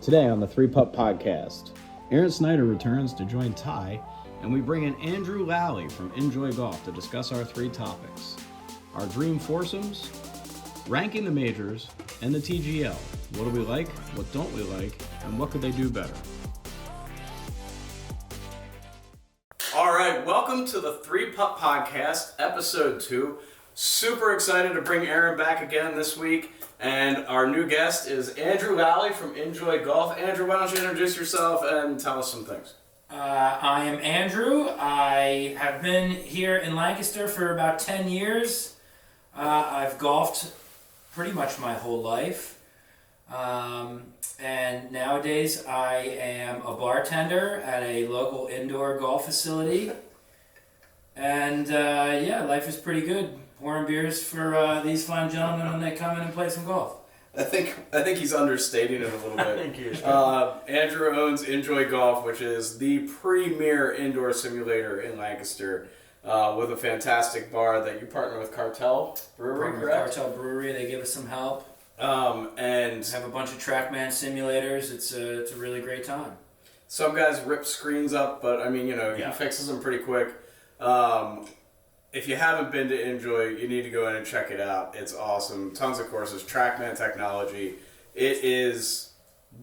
Today on the Three Putt Podcast, Aaron Snyder returns to join Ty, and we bring in Andrew Lally from Enjoy Golf to discuss our three topics: our dream foursomes, ranking the majors, and the TGL. What do we like, what don't we like, and what could they do better? All right, welcome to the Three Putt Podcast, Episode 2. Super excited to bring Aaron back again this week. And our new guest is Andrew Lally from Enjoy Golf. Andrew, why don't you introduce yourself and tell us some things? I am Andrew. I have been here in Lancaster for about 10 years. I've golfed pretty much my whole life. And nowadays I am a bartender at a local indoor golf facility. And life is pretty good. Pouring beers for these fine gentlemen when they come in and play some golf. I think he's understating it a little bit. Thank you. Andrew owns Enjoy Golf, which is the premier indoor simulator in Lancaster, with a fantastic bar that you partner with Cartel Brewery, correct? Cartel Brewery, they give us some help. And have a bunch of TrackMan simulators. It's a really great time. Some guys rip screens up, but he fixes them pretty quick. If you haven't been to Enjoy, you need to go in and check it out. It's awesome. Tons of courses, TrackMan technology. It is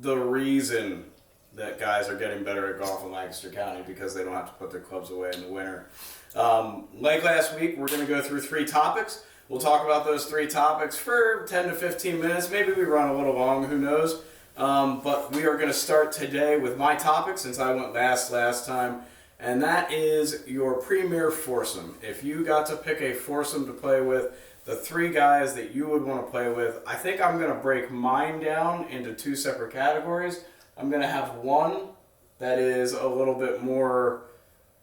the reason that guys are getting better at golf in Lancaster County, because they don't have to put their clubs away in the winter. Like last week, we're going to go through 3 topics. We'll talk about those 3 topics for 10 to 15 minutes. Maybe we run a little long, who knows. But we are going to start today with my topic, since I went last time. And that is your premier foursome. If you got to pick a foursome to play with, the 3 guys that you would want to play with, I think I'm going to break mine down into 2 separate categories. I'm going to have one that is a little bit more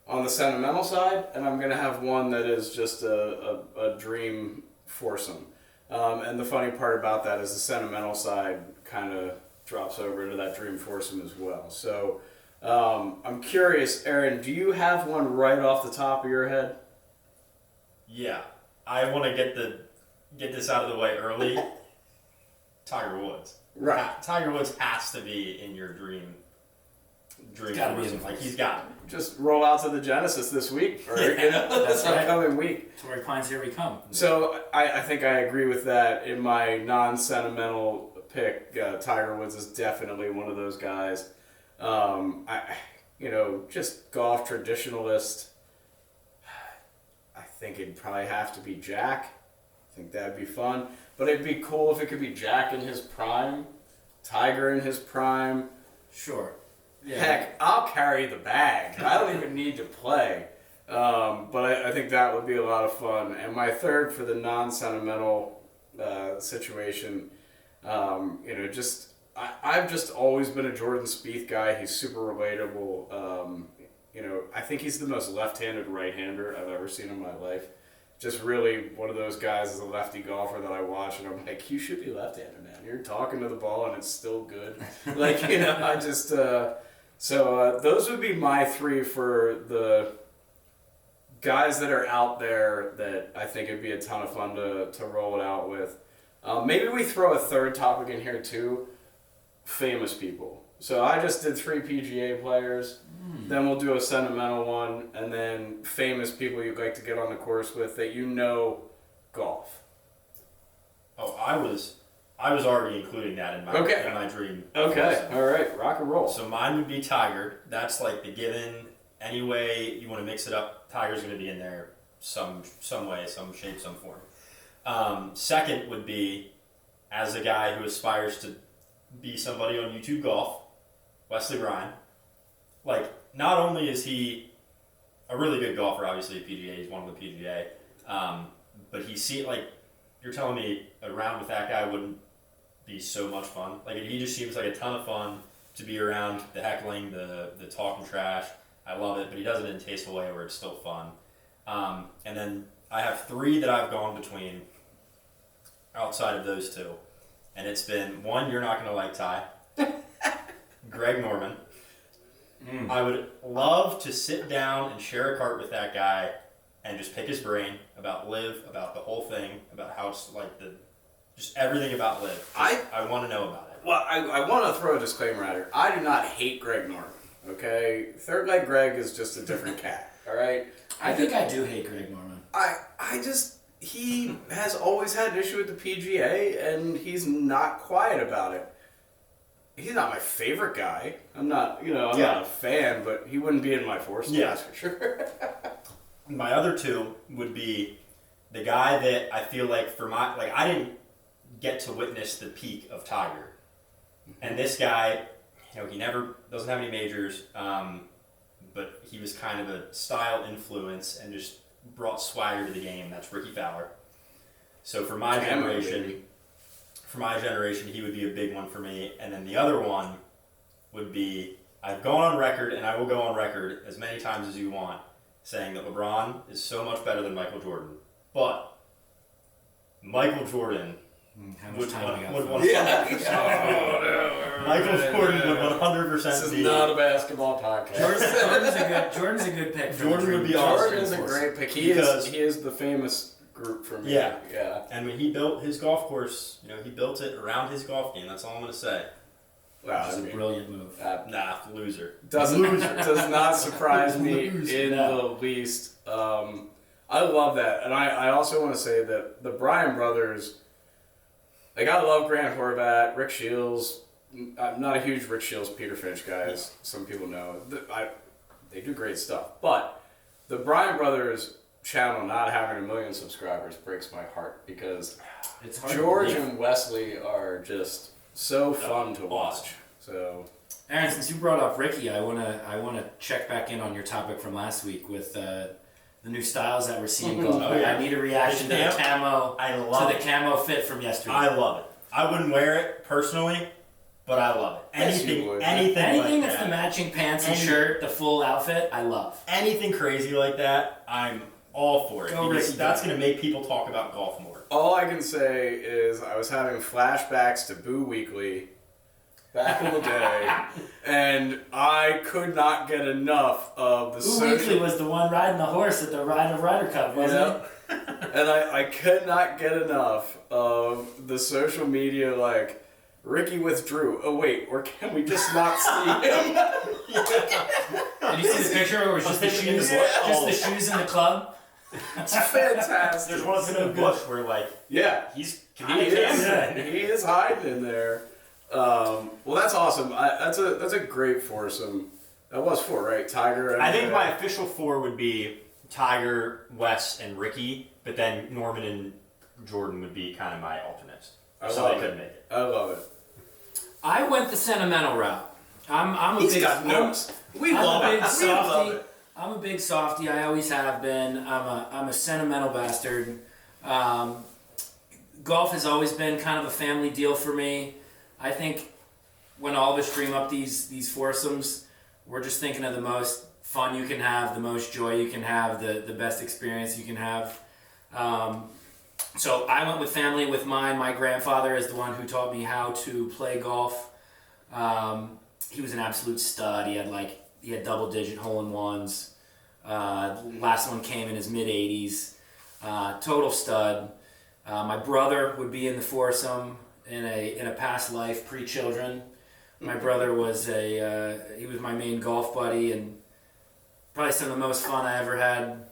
on the sentimental side, and I'm going to have one that is just a dream foursome. And the funny part about that is the sentimental side kind of drops over into that dream foursome as well. So I'm curious, Aaron, do you have one right off the top of your head? Yeah, I want to get this out of the way early. Tiger Woods. Right. Tiger Woods has to be in your dream. Foursome. Like, he's got it. Just roll out to the Genesis this week, or this upcoming week. Torrey Pines, here we come. So I think I agree with that. In my non-sentimental pick, Tiger Woods is definitely one of those guys. Just golf traditionalist, I think it'd probably have to be Jack. I think that'd be fun. But it'd be cool if it could be Jack in his prime, Tiger in his prime. Sure. Yeah. Heck, I'll carry the bag. I don't even need to play. But I think that would be a lot of fun. And my third for the non-sentimental situation, I've just always been a Jordan Spieth guy. He's super relatable. I think he's the most left-handed right-hander I've ever seen in my life. Just really one of those guys as a lefty golfer that I watch, and I'm like, you should be left-handed, man. You're talking to the ball, and it's still good. So those would be my 3 for the guys that are out there that I think it'd be a ton of fun to roll it out with. Maybe we throw a third topic in here, too. Famous people. So I just did 3 PGA players, then we'll do a sentimental one, and then famous people you'd like to get on the course with that golf. Oh, I was already including that in my dream. Okay, all right, rock and roll. So mine would be Tiger. That's like the given. Any way you want to mix it up, Tiger's going to be in there some way, some shape, some form. Second would be, as a guy who aspires to be somebody on YouTube Golf, Wesley Ryan. Like, not only is he a really good golfer, obviously at PGA, he's won the PGA, but you're telling me a round with that guy wouldn't be so much fun. Like, he just seems like a ton of fun to be around, the heckling, the talking trash. I love it, but he does it in a tasteful way where it's still fun. And then I have 3 that I've gone between outside of those 2. And it's been, one, you're not going to like Ty. Greg Norman. I would love to sit down and share a cart with that guy and just pick his brain about LIV, about the whole thing, about how it's like just everything about LIV. I want to know about it. Well, I want to throw a disclaimer at her. I do not hate Greg Norman. Okay, Third Leg Greg is just a different cat. All right. I think I do hate Greg Norman. He has always had an issue with the PGA, and he's not quiet about it. He's not my favorite guy. I'm not a fan, but he wouldn't be in my foursome, that's for sure. My other two would be the guy that I feel like I didn't get to witness the peak of Tiger. And this guy, he never doesn't have any majors, but he was kind of a style influence and just brought swagger to the game. That's Ricky Fowler. So for my generation, he would be a big one for me. And then the other one would be, I've gone on record, and I will go on record as many times as you want, saying that LeBron is so much better than Michael Jordan. But Michael Jordan would 100%. Michael Jordan would 100%. This is not a basketball podcast. Jordan's a good pick. Jordan would be awesome. Jordan is a great pick. He is the famous group for me. Yeah. And when he built his golf course, he built it around his golf game. That's all I'm going to say. Wow, that's a brilliant move. Loser. Does not surprise me in the least. I love that, and I also want to say that the Bryan brothers. Like, I love Grant Horvat, Rick Shields. I'm not a huge Rick Shields, Peter Finch guy, as some people know. They do great stuff. But the Bryan Brothers channel not having 1 million subscribers breaks my heart because it's hard George and Wesley are just so fun to watch. So, Aaron, since you brought up Ricky, I wanna check back in on your topic from last week with the new styles that we're seeing. I need a reaction to the camo. I love the camo fit from yesterday. I love it. I wouldn't wear it personally, but I love it. Anything that's the matching pants and shirt, the full outfit, I love. Anything crazy like that, I'm all for it. Because that's going to make people talk about golf more. All I can say is I was having flashbacks to Boo Weekly back in the day, and I could not get enough of the Boo Weekly was the one riding the horse at the Ryder Cup, wasn't it? And I could not get enough of the social media, like, Ricky withdrew. Oh, wait, or can we just not see him? Did you see the picture, or was just the shoes? Just the shoes in the club? It's fantastic. There's one in the bush where, like, he is hiding in there. Well, that's awesome. That's a great foursome. That was 4, right? Tiger. And I think my official 4 would be Tiger, Wes, and Ricky, but then Norman and Jordan would be kind of my alternates. So they couldn't make it. I love it. I went the sentimental route. I'm a big softie. I always have been. I'm a sentimental bastard. Golf has always been kind of a family deal for me. I think when all of us dream up these foursomes, we're just thinking of the most fun you can have, the most joy you can have, the best experience you can have. So I went with family with mine. My grandfather is the one who taught me how to play golf. He was an absolute stud. He had double-digit hole-in-ones. Last one came in his mid-80s. Total stud. My brother would be in the foursome in a past life, pre-children. My brother was he was my main golf buddy, and probably some of the most fun I ever had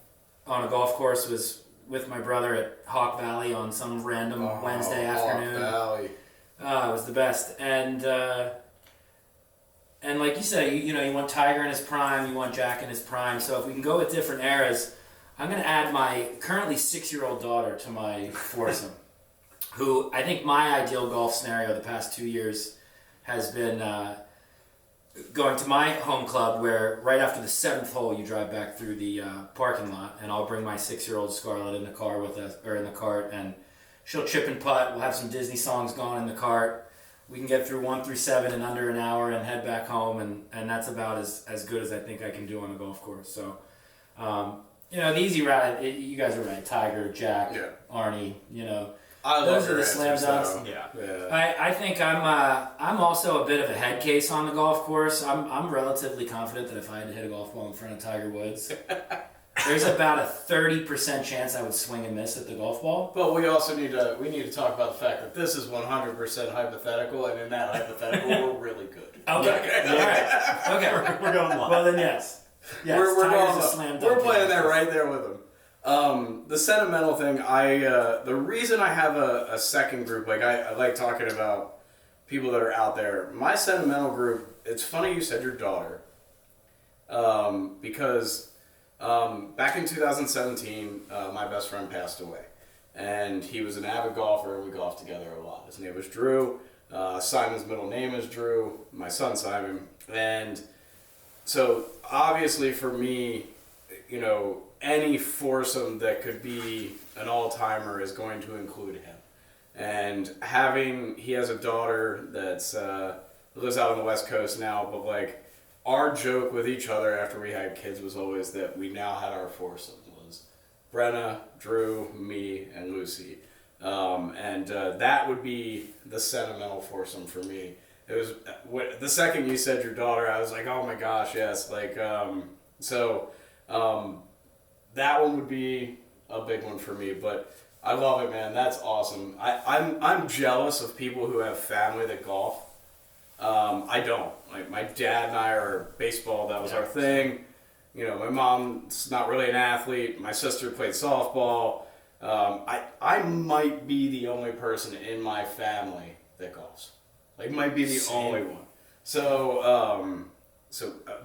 on a golf course was with my brother at Hawk Valley on some random Wednesday afternoon. Hawk Valley. It was the best. And like you said, you want Tiger in his prime, you want Jack in his prime. So if we can go with different eras, I'm going to add my currently 6-year-old daughter to my foursome, who I think my ideal golf scenario the past 2 years has been going to my home club, where right after the 7th hole you drive back through the parking lot, and I'll bring my 6-year-old Scarlett in the car with us, or in the cart, and she'll chip and putt. We'll have some Disney songs going in the cart. We can get through 1 through 7 in under an hour and head back home, and that's about as good as I think I can do on a golf course. So, the easy route, you guys are right. Tiger, Jack, Arnie, those are the slam dunks. Yeah. I think I'm also a bit of a head case on the golf course. I'm relatively confident that if I had to hit a golf ball in front of Tiger Woods, there's about a 30% chance I would swing and miss at the golf ball. But we also need to talk about the fact that this is 100% hypothetical, and in that hypothetical, we're really good. Okay. All right. Okay. We're going long. Well then, yes. We're Tiger's going. a slam We're dunk. playing that right there with them. The sentimental thing. The reason I have a second group, like I like talking about people that are out there. My sentimental group. It's funny you said your daughter, because back in 2017, my best friend passed away, and he was an avid golfer. We golfed together a lot. His name was Drew. Simon's middle name is Drew. My son Simon, and so obviously for me, you know, any foursome that could be an all-timer is going to include him. And he has a daughter that's lives out on the West Coast now, but like our joke with each other after we had kids was always that we now had our foursome was Brenna, Drew, me, and Lucy. And that would be the sentimental foursome for me. It was the second you said your daughter, I was like, oh my gosh, yes. Like, that one would be a big one for me, but I love it, man. That's awesome. I'm jealous of people who have family that golf. I don't. Like, my dad and I are baseball. That was our thing. You know, my mom's not really an athlete. My sister played softball. I might be the only person in my family that golfs. Like, might be the only one. So,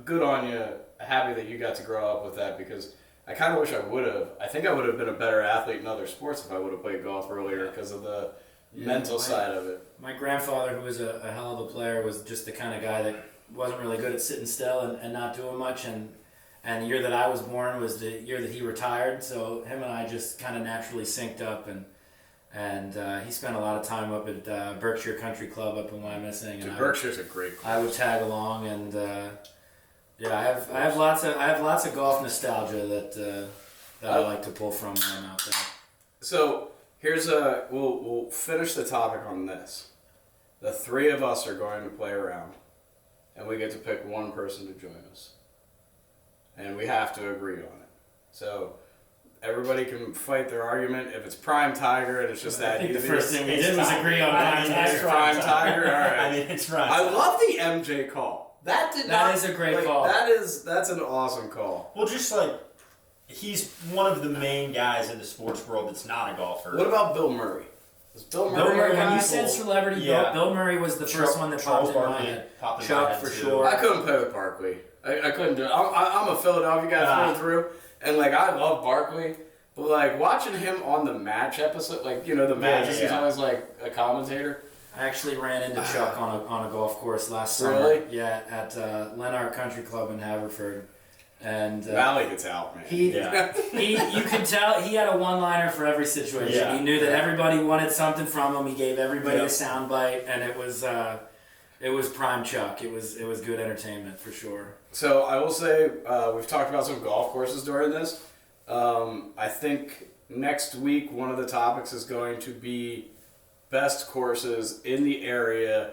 good on you. Happy that you got to grow up with that, because I kind of wish I would have. I think I would have been a better athlete in other sports if I would have played golf earlier because of the mental side of it. My grandfather, who was a hell of a player, was just the kind of guy that wasn't really good at sitting still and not doing much. And the year that I was born was the year that he retired. So him and I just kind of naturally synced up. And he spent a lot of time up at Berkshire Country Club up in Wyomissing. Dude, Berkshire's a great club. I would tag along, and I have lots of golf nostalgia that I like to pull from when I'm out there. So we'll finish the topic on this. The three of us are going to play around, and we get to pick one person to join us, and we have to agree on it. So everybody can fight their argument. If it's Prime Tiger and it's just that easy. The first thing we did was agree on Prime Tiger. All right. I mean, it's right. I love the MJ call. That is a great call. That's an awesome call. Well, just like, he's one of the main guys in the sports world that's not a golfer. What about Bill Murray? Is Bill Murray? Bill Murray, when you said celebrity, Yeah. Bill Murray was the first one that popped in my head. Chuck, for sure. I couldn't play with Barkley. I couldn't do it. I'm a Philadelphia guy through, and like I love Barkley, but like watching him on the match episode, like you know the matches, he's always like a commentator. I actually ran into Chuck on a golf course last summer. Really? Yeah, at Lennart Country Club in Haverford. And Valley gets out, man. You could tell he had a one-liner for every situation. Yeah. He knew that everybody wanted something from him. He gave everybody a sound bite, and it was prime Chuck. It was good entertainment for sure. So I will say we've talked about some golf courses during this. I think next week one of the topics is going to be best courses in the area,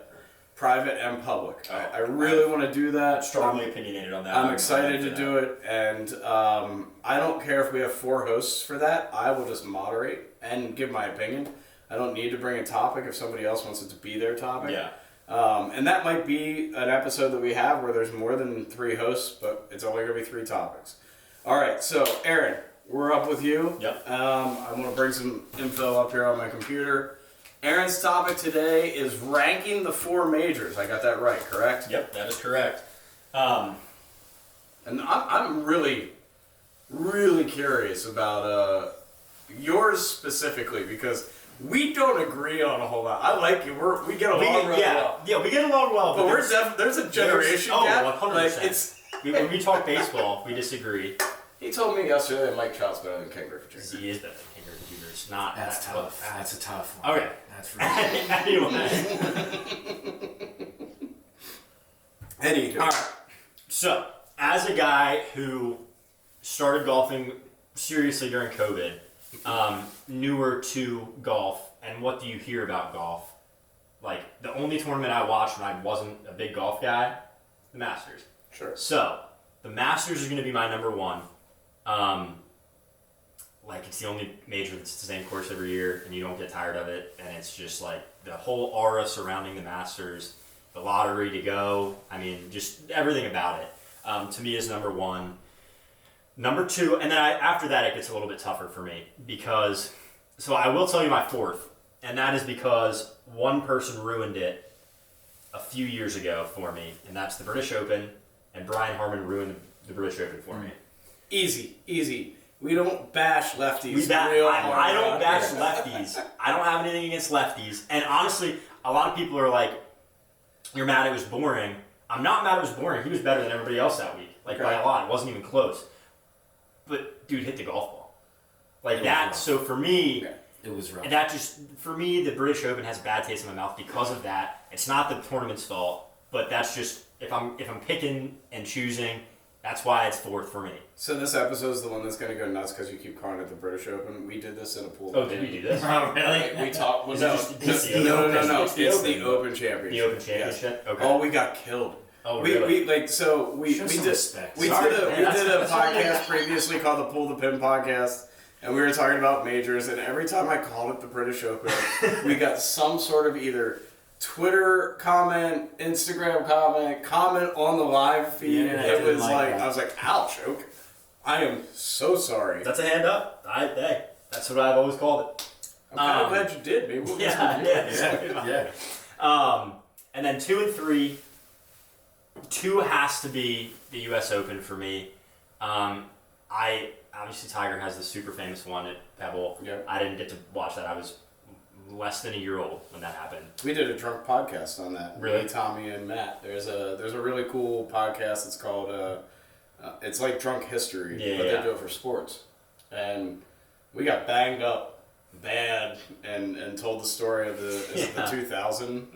private and public. I really want to do that. Strongly opinionated on that. I'm excited to do it, and I don't care if we have 4 hosts for that. I will just moderate and give my opinion. I don't need to bring a topic if somebody else wants it to be their topic. Yeah. And that might be an episode that we have where there's more than 3 hosts, but it's only going to be 3 topics. All right, so Aaron, we're up with you. Yep. I'm going to bring some info up here on my computer. Aaron's topic today is ranking the 4 majors. I got that right, correct? Yep, that is correct. And I'm really, really curious about yours specifically because we don't agree on a whole lot. I like you. We get along really well. Yeah, we get along well. But there's a generation gap. 100%. Like when we talk baseball, we disagree. He told me yesterday that Mike Trout's better than Ken Griffey Jr. He is better than Ken Griffey Jr. It's not. That's that tough. close. That's a tough one. Okay. That's really Anywho. All right. So, as a guy who started golfing seriously during COVID, newer to golf, and what do you hear about golf? Like, the only tournament I watched when I wasn't a big golf guy, the Masters. Sure. So, the Masters is going to be my number one. Like it's the only major that's the same course every year, and you don't get tired of it. And it's just like the whole aura surrounding the Masters, the lottery to go. I mean, just everything about it. To me is number one. Number two, and then after that it gets a little bit tougher for me because. So I will tell you my fourth, and that is because one person ruined it a few years ago for me, and that's the British Open, and Brian Harman ruined the British Open for me. Easy. We don't bash lefties. I don't bash lefties. I don't have anything against lefties. And honestly, a lot of people are like, you're mad it was boring. I'm not mad it was boring. He was better than everybody else that week. Like, by a lot. It wasn't even close. But, dude, hit the golf ball. Like, that, so for me... Yeah. It was rough. And that just, for me, the British Open has a bad taste in my mouth because of that. It's not the tournament's fault, but that's just, if I'm picking and choosing... That's why it's fourth for me. So this episode is the one that's going to go nuts because you keep calling it the British Open. We did this in a pool. Oh, did we do this? Oh, really? We talked. Well, no, It's the Open Championship. The Open Championship. Yes. Okay. Oh, we got killed. Oh, really? We did a podcast previously called the Pull the Pin podcast, and we were talking about majors. And every time I called it the British Open, we got some sort of either Twitter comment, Instagram comment on the live feed. Yeah, it was like that. I was like, ouch, okay. I am so sorry. That's a hand up. Hey, that's what I've always called it. I'm kind of glad you did. Maybe we'll Yeah. And then 2 and 3. 2 has to be the U.S. Open for me. I obviously Tiger has the super famous one at Pebble. Yeah. I didn't get to watch that. I was less than a year old when that happened. We did a drunk podcast on that. Really? Me, Tommy, and Matt. There's a really cool podcast. It's called it's like Drunk History, but they do it for sports. And we got banged up bad and told the story of the 2000.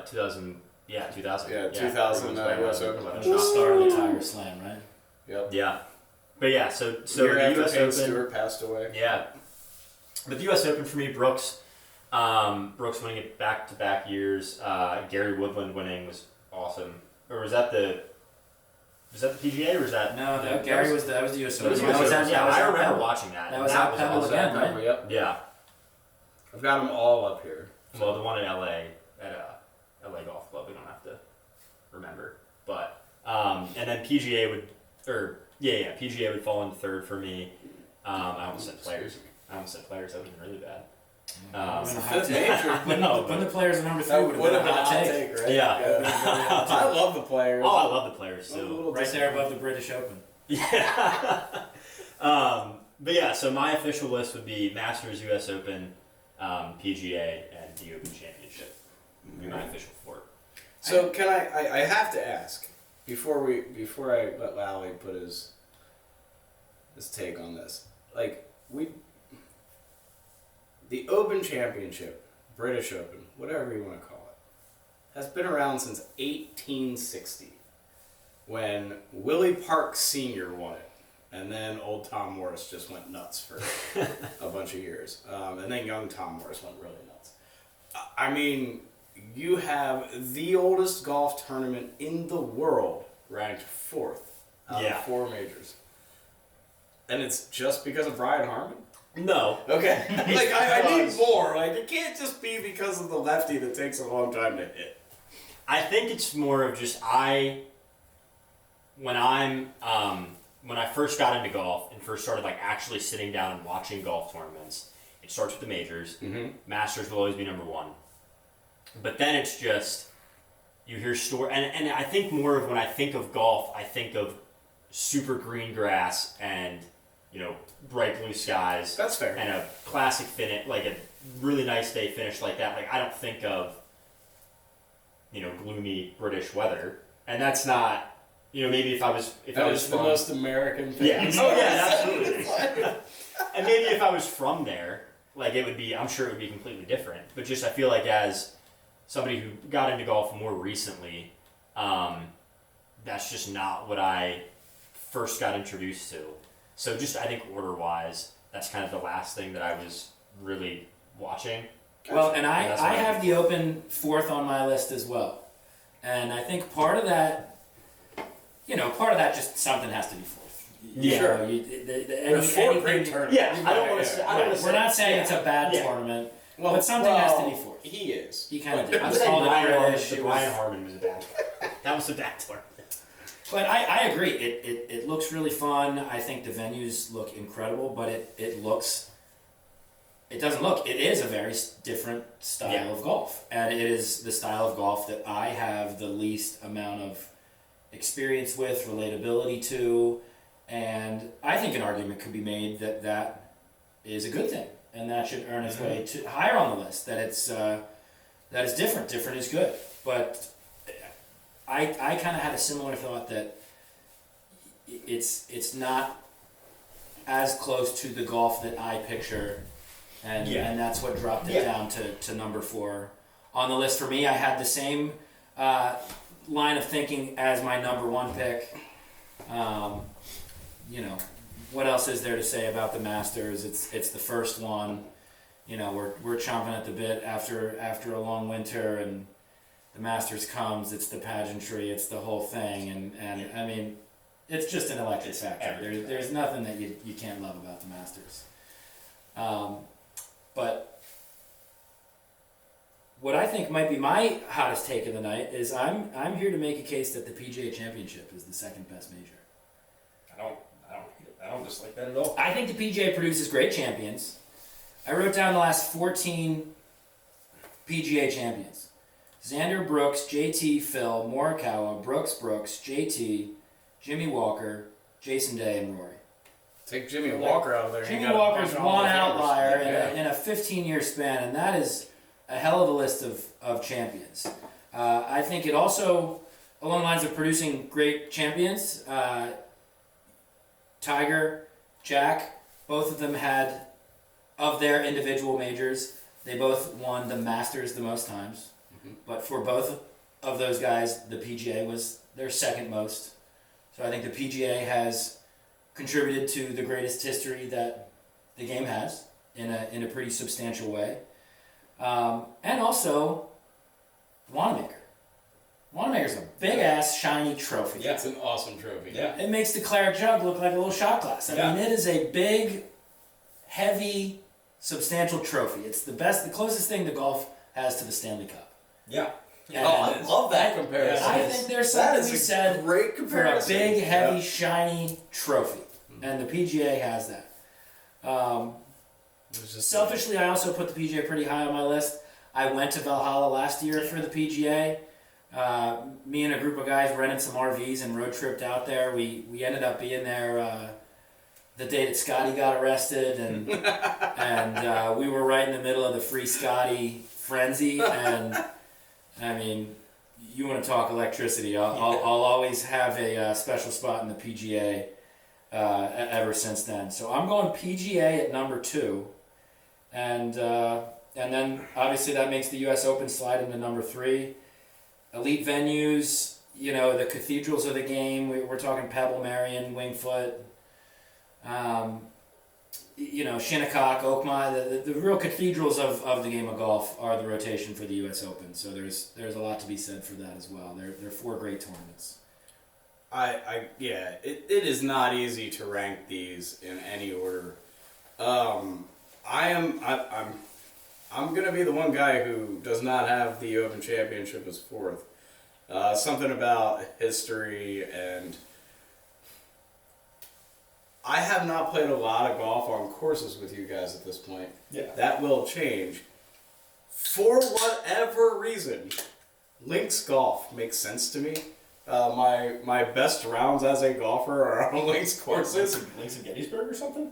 2000. Yeah, 2000. Yeah, 2000 US Open. Star of the Tiger Slam, right? Yep. Yeah. But yeah, so year the after U.S. Payne Open. Stewart passed away. Yeah. But the U.S. Open for me, Brooks winning it back-to-back years. Gary Woodland winning was awesome. Or was that the PGA or was that? No, Gary was the US Open. I remember watching that. That was at Pebble awesome. again, right? Yep. Yeah. I've got them all up here. Well, the one in LA at LA Golf Club, we don't have to remember. But and then PGA would fall into third for me. I almost said players. That would have been really bad. Fifth major. When the players are number 3 would have been a hot take. Right? Yeah. I love the players. Oh, I love the players too. Right there above the British Open. Yeah. But yeah, so my official list would be Masters, U.S. Open, PGA, and the Open Championship. Would be my official 4. So can I have to ask before I let Lally put his take on this. Like the Open Championship, British Open, whatever you want to call it, has been around since 1860 when Willie Park Sr. won it. And then old Tom Morris just went nuts for a bunch of years. And then young Tom Morris went really nuts. I mean, you have the oldest golf tournament in the world ranked 4th out of 4 majors. And it's just because of Brian Harman? No. Okay. I need more. Like, it can't just be because of the lefty that takes a long time to hit. I think it's more of just when I first got into golf and first started like actually sitting down and watching golf tournaments, it starts with the majors. Mm-hmm. Masters will always be number 1. But then it's just, you hear and I think more of when I think of golf, I think of super green grass and, bright blue skies. That's fair. And a classic finish, like a really nice day finish like that. Like, I don't think of, gloomy British weather. And that's not, maybe if I was the most American thing. Yeah. Oh, yeah, absolutely. And maybe if I was from there, like, I'm sure it would be completely different. But just, I feel like as somebody who got into golf more recently, that's just not what I first got introduced to. So just, I think order-wise, that's kind of the last thing that I was really watching. Well, and I have the Open 4th on my list as well. And I think part of that just something has to be 4th. Sure. There's four great tournaments. Yeah, I don't want to say. I don't want to say. We're not saying it's a bad tournament, well, but something has to be fourth. He is. He kind of But- did. I'm It's saying called Brian a Harmon. British. The Brian Harmon was a bad. That was a bad tournament. But I agree. It looks really fun. I think the venues look incredible, but it looks. It doesn't look. It is a very different style of golf, and it is the style of golf that I have the least amount of experience with, relatability to, and I think an argument could be made that that is a good thing, and that should earn its way to higher on the list. That it's that is different. Different is good, but I kind of had a similar thought that it's not as close to the golf that I picture. And that's what dropped it down to number 4 on the list for me. I had the same line of thinking as my number 1 pick. What else is there to say about the Masters? It's the first one. We're chomping at the bit after a long winter, and the Masters comes. It's the pageantry. It's the whole thing, and I mean, it's just an electric factor. There's nothing that you can't love about the Masters. But what I think might be my hottest take of the night is I'm here to make a case that the PGA Championship is the second best major. I don't dislike that at all. I think the PGA produces great champions. I wrote down the last 14 PGA champions: Xander, Brooks, JT, Phil, Morikawa, Brooks, JT, Jimmy Walker, Jason Day, and Rory. Take Jimmy Walker out of there. Jimmy Walker's one outlier in a 15-year span, and that is a hell of a list of champions. I think it also, along the lines of producing great champions, Tiger, Jack, both of them had, of their individual majors, they both won the Masters the most times. But for both of those guys, the PGA was their second most. So I think the PGA has contributed to the greatest history that the game has in a pretty substantial way. And also, Wanamaker. Wanamaker's a big-ass, shiny trophy. Yeah, it's an awesome trophy. Yeah. It makes the claret jug look like a little shot glass. I mean, it is a big, heavy, substantial trophy. It's the closest thing to golf has to the Stanley Cup. Yeah. I love that comparison. I think there's something to be said great for a comparison. big, heavy, shiny trophy. And the PGA has that. Selfishly, I also put the PGA pretty high on my list. I went to Valhalla last year for the PGA. Me and a group of guys rented some RVs and road tripped out there. We ended up being there the day that Scotty got arrested, and we were right in the middle of the Free Scotty frenzy. And I mean, you want to talk electricity? I'll always have a special spot in the PGA. Ever since then, so I'm going PGA at number 2, and then obviously that makes the U.S. Open slide into number 3. Elite venues, the cathedrals of the game. We're talking Pebble, Marion, Wingfoot, Shinnecock, Oakmont. The real cathedrals of the game of golf are the rotation for the U.S. Open. So there's a lot to be said for that as well. They're 4 great tournaments. It is not easy to rank these in any order. I'm gonna be the one guy who does not have the Open Championship as 4th. Something about history, and I have not played a lot of golf on courses with you guys at this point. Yeah. That will change. For whatever reason, links golf makes sense to me. My best rounds as a golfer are on links courses. Links in Gettysburg or something?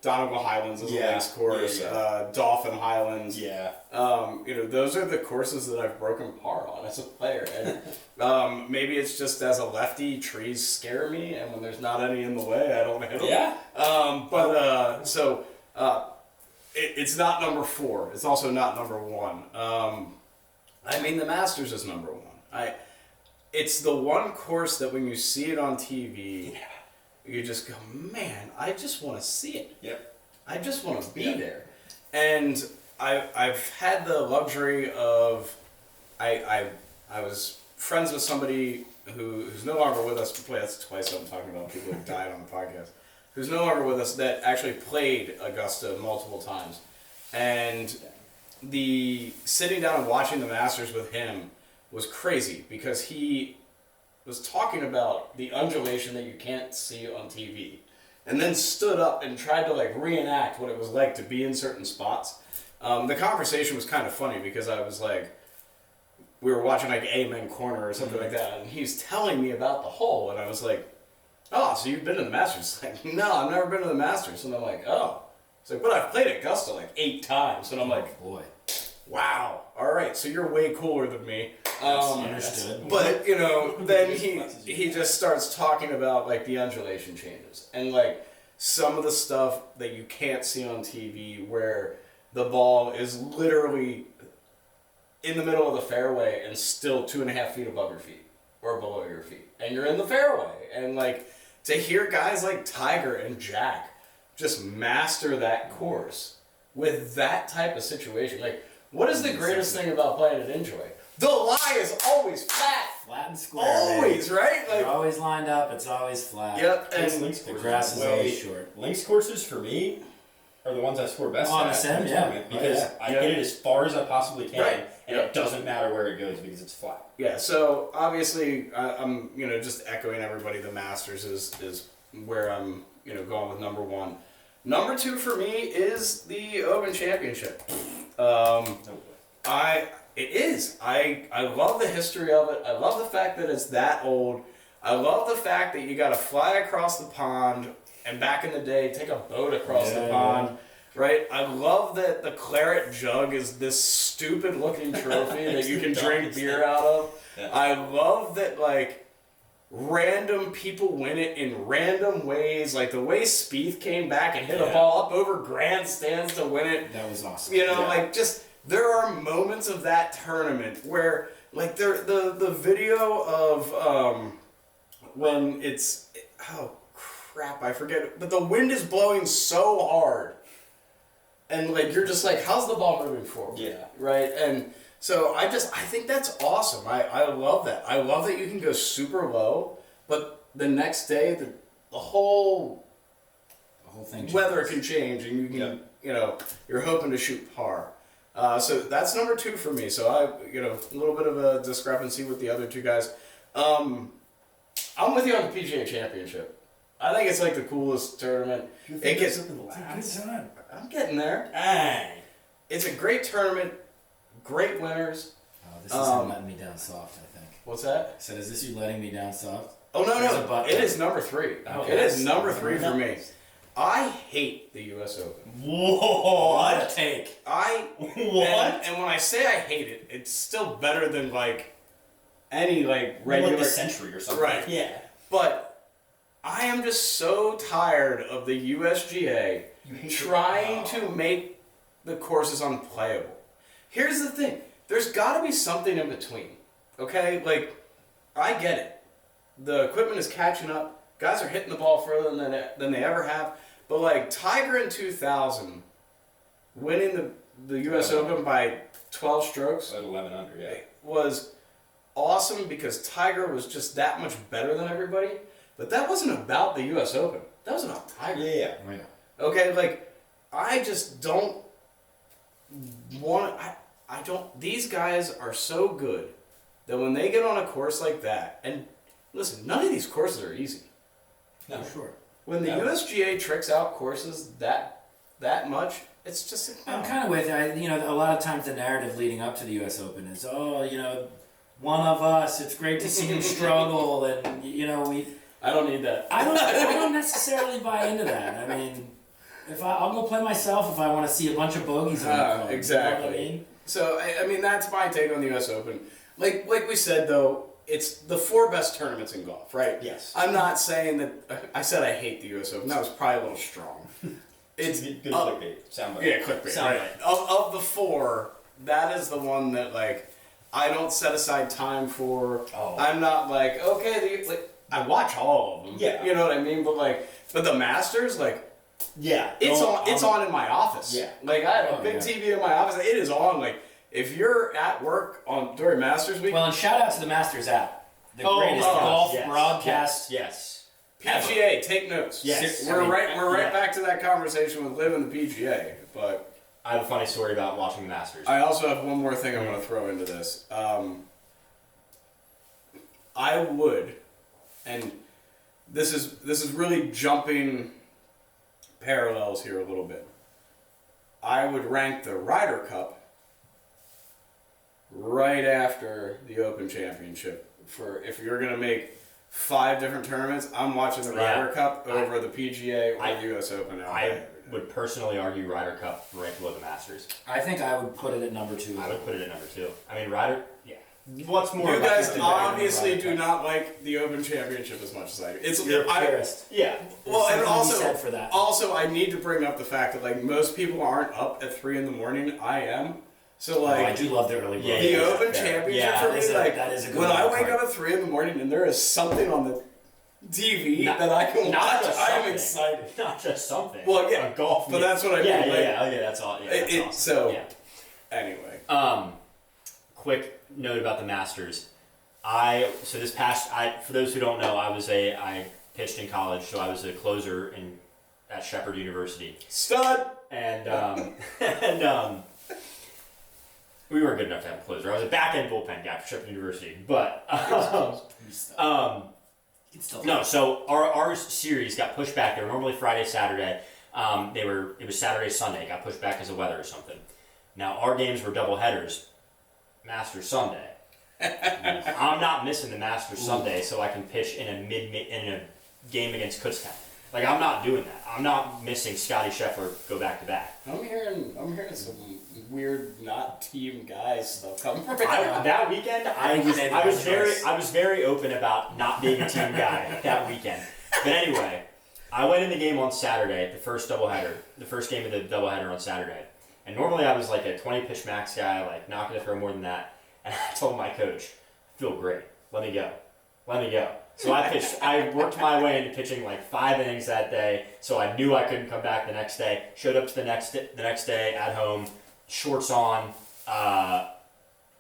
Donegal Highlands is a links course. Dolphin Highlands. Yeah. Those are the courses that I've broken par on as a player. And maybe it's just as a lefty, trees scare me, and when there's not any in the way, I don't hit them. Yeah. It's not number 4. It's also not number 1. The Masters is number 1. It's the one course that when you see it on TV, you just go, man, I just want to see it. Yep. I just want to be there. And I've had the luxury of, I was friends with somebody who's no longer with us. Boy, that's twice I'm talking about people who died on the podcast. Who's no longer with us that actually played Augusta multiple times. And the sitting down and watching the Masters with him was crazy because he was talking about the undulation that you can't see on TV. And then stood up and tried to like reenact what it was like to be in certain spots. The conversation was kind of funny because I was like, we were watching like Amen Corner or something like that, and he's telling me about the hole, and I was like, oh, so you've been to the Masters? He's like, no, I've never been to the Masters. And I'm like, oh. He's like, but I've played Augusta like 8 times. And I'm like, boy, wow, all right, so you're way cooler than me. Understood. But, you know, then he just starts talking about like the undulation changes and like some of the stuff that you can't see on TV where the ball is literally in the middle of the fairway and still 2.5 feet above your feet or below your feet. And you're in the fairway. And like to hear guys like Tiger and Jack just master that course with that type of situation. Like, what is the greatest thing about playing at Enjoy? The lie is always flat. Flat and square. Always, right? Like, you're always lined up. It's always flat. Yep. And the grass is always short. Links courses for me are the ones I score best On at the sim, yeah. because I hit it as far as I possibly can, Right. and it doesn't matter where it goes because it's flat. yeah, so obviously I'm just echoing everybody. The Masters is where I'm going with number 1. Number 2 for me is the Open Championship. It is. I love the history of it. I love the fact that it's that old. I love the fact that you got to fly across the pond and back in the day take a boat across the pond. Right? I love that the claret jug is this stupid looking trophy that you can drink beer out of. Yeah. I love that like random people win it in random ways. Like the way Spieth came back and hit a ball up over grandstands to win it. That was awesome. Like just there are moments of that tournament where like the video of when it's crap, I forget, but the wind is blowing so hard. And like you're just like, how's the ball moving forward? Yeah. Right? And so I think that's awesome. I love that. I love that you can go super low, but the next day the whole thing weather can change and you can you're hoping to shoot par. So that's number 2 for me. So a little bit of a discrepancy with the other 2 guys. I'm with you on the PGA Championship. I think it's like the coolest tournament. It gets a good time. I'm getting there. Hey. It's a great tournament, great winners. Oh, this is him letting me down soft, I think. What's that? I said, is this you letting me down soft? Oh, no. It is number 3. Okay. It is number 3 for me. I hate the U.S. Open. Whoa! What a take. What? And when I say I hate it, it's still better than like any like regular like the Century or something. Right. Yeah. But I am just so tired of the USGA trying to make the courses unplayable. Here's the thing. There's got to be something in between. Okay? Like, I get it. The equipment is catching up. Guys are hitting the ball further than they ever have. But, like, Tiger in 2000, winning the U.S. Open by 12 strokes. At 11 under, yeah. Was awesome because Tiger was just that much better than everybody. But that wasn't about the U.S. Open. That was about Tiger. Yeah. Okay, like, I just don't want... I don't... These guys are so good that when they get on a course like that... And, listen, none of these courses are easy. No, sure. When the USGA tricks out courses that much, it's just... I'm kind of with a lot of times the narrative leading up to the U.S. Open is, one of us, it's great to see him struggle, and, we... I don't need that. I don't necessarily buy into that. I mean, I'll go play myself if I want to see a bunch of bogeys on the club. Exactly. You know what I mean? So, I mean, that's my take on the U.S. Open. Like we said, though, it's the 4 best tournaments in golf, right? Yes. I'm not saying that... I said I hate the U.S. Open. That was probably a little strong. It's good clickbait. Soundbite. Yeah, clickbait. Right. Of the 4, that is the one that, like, I don't set aside time for. Oh. I'm not like, okay, I watch all of them. Yeah. You know what I mean? But the Masters, like... Yeah. It's on in my office. Yeah. Like, I have a big TV in my office. It is on, like... if you're at work during Masters Week, Well, and shout out to the Masters app. The greatest golf broadcast. Yes. PGA, take notes. Yes. We're right back to that conversation with Liv and the PGA, but I have a funny story about watching the Masters. I also have one more thing I'm going to throw into this. I would, and this is really jumping parallels here a little bit. I would rank the Ryder Cup right after the Open Championship. For if you're going to make 5 different tournaments, I'm watching the Ryder Cup over the PGA or the US Open. I would personally argue Ryder Cup right below the Masters. I think I would put it at number 2. I would put it at number 2. I mean, Ryder, what's more? You guys obviously Ryder do Cup. not like the Open Championship as much as I do. You're a purist. Yeah. Well, and Something to be said for that. also, I need to bring up the fact that like most people aren't up at 3 a.m. I am. So like, I do love the early bird. the Open Championship for me, that is a good when I wake card. up at 3 a.m. and there is something on the TV that I can not watch, just I am something. excited. Not just something. Well, yeah, a golf. but that's what I mean. Yeah, like, okay, that's all. Yeah, that's awesome. So, anyway. Quick note about the Masters. For those who don't know, I pitched in college, so I was a closer at Shepherd University. Stud! And we weren't good enough to have a closer. I was a back end bullpen guy for Shepherd University, but no. So our series got pushed back. They were normally Friday, Saturday. It was Saturday, Sunday. It got pushed back because of weather or something. Now our games were double headers. Masters Sunday. I'm not missing the Masters Sunday so I can pitch in a game against Kutztown. Like, I'm not doing that. I'm not missing Scotty Scheffler go back to back. I'm hearing some weird not team guys stuff coming from That weekend, I was very open about not being a team guy that weekend. But anyway, I went in the game on Saturday, the first game of the doubleheader on Saturday. And normally I was like a 20 pitch max guy, like not going to throw more than that. And I told my coach, I feel great. Let me go. So I worked my way into pitching like 5 innings that day, so I knew I couldn't come back the next day. Showed up to the next day at home, shorts on,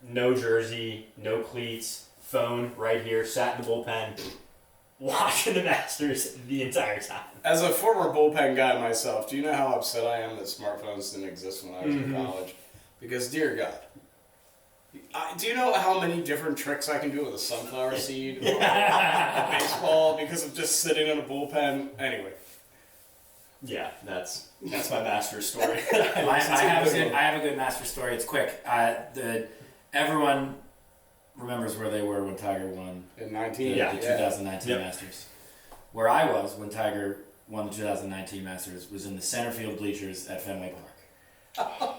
no jersey, no cleats, phone right here, sat in the bullpen, watching the Masters the entire time. As a former bullpen guy myself, do you know how upset I am that smartphones didn't exist when I was in college? Because, dear God, do you know how many different tricks I can do with a sunflower seed or a baseball because of just sitting in a bullpen? Anyway. Yeah, that's my Masters story. I have a good Master story. It's quick. Everyone remembers where they were when Tiger won In the 19. 2019 Masters. Where I was when Tiger won the 2019 Masters was in the center field bleachers at Fenway Park.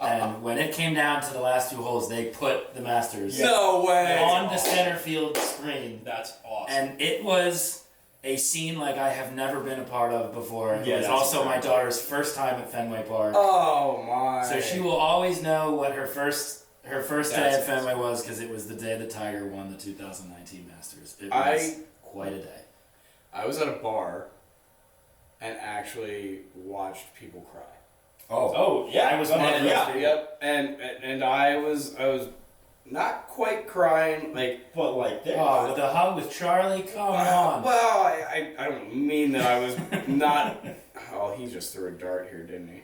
And when it came down to the last 2 holes, they put the Masters No way! on the center field screen. That's awesome. And it was a scene like I have never been a part of before. It Yeah, was that's also my incredible. daughter's first time at Fenway Park. Oh my! So she will always know what her first day That's at Fenway was because it was the day that Tiger won the 2019 Masters. It was quite a day. I was at a bar and actually watched people cry. Oh yeah, I was one one of those yeah. Yep, and I was not quite crying, like, But like this. Oh, the hug with Charlie? Come on. well, I don't mean that I was not. Oh, he just threw a dart here, didn't he?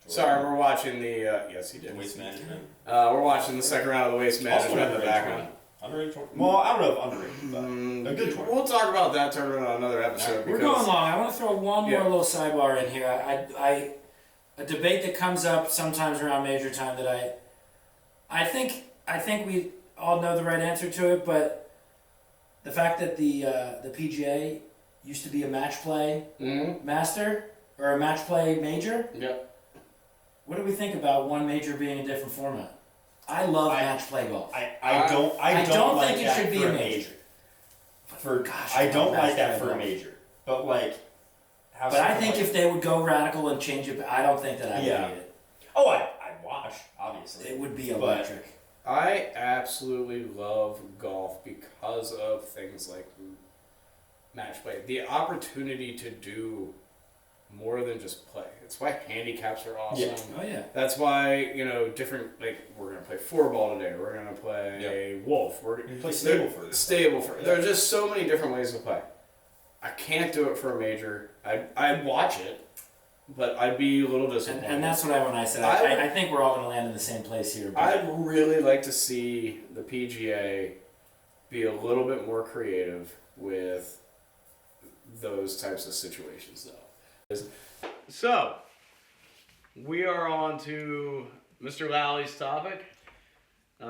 Sorry, we're watching the. Yes, he did. Waste management. We're watching the second round of the waste management in the background. Underage tournament. Well, I don't know if underage, but a good tournament. We'll talk about that tournament on another episode. We're because going long. I want to throw one more little sidebar in here. A debate that comes up sometimes around major time that I think we all know the right answer to it, but the fact that the PGA used to be a match play master or a match play major. Yep. What do we think about one major being a different format? I love match play golf. I don't think like it that should be for a major. I don't like that for a major, but like. But I think if they would go radical and change it, I don't think that I would hate it. Oh, I'd watch, obviously. It would be electric. I absolutely love golf because of things like match play. The opportunity to do more than just play. It's why handicaps are awesome. Yeah. Oh yeah. That's why, different, we're going to play 4-ball today. We're going to play Wolf. We're going to play Stableford. Stableford. There are just so many different ways to play. I can't do it for a major. I'd watch it, but I'd be a little disappointed. And that's what I said. I think we're all going to land in the same place here. But I'd really like to see the PGA be a little bit more creative with those types of situations, though. So, we are on to Mr. Lally*'s topic.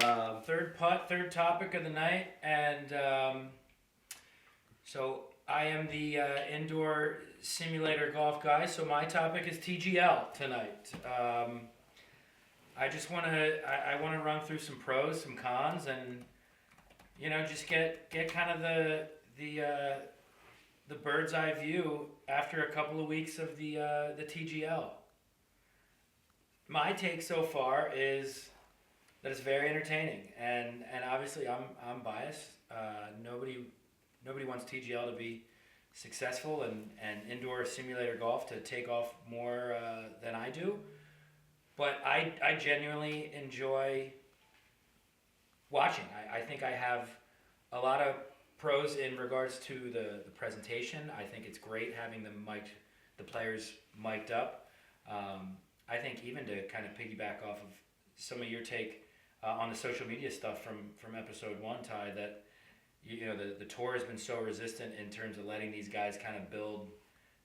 third topic of the night, and so I am the indoor simulator golf guy. So my topic is TGL tonight. I just want to run through some pros, some cons, and just get kind of the bird's eye view after a couple of weeks of the TGL. My take so far is that it's very entertaining, and obviously I'm biased. Nobody wants TGL to be successful and indoor simulator golf to take off more than I do, but I genuinely enjoy watching. I think I have a lot of pros in regards to the presentation. I think it's great having the players mic'd up. I think even to kind of piggyback off of some of your take on the social media stuff from episode 1, Ty, that the tour has been so resistant in terms of letting these guys kind of build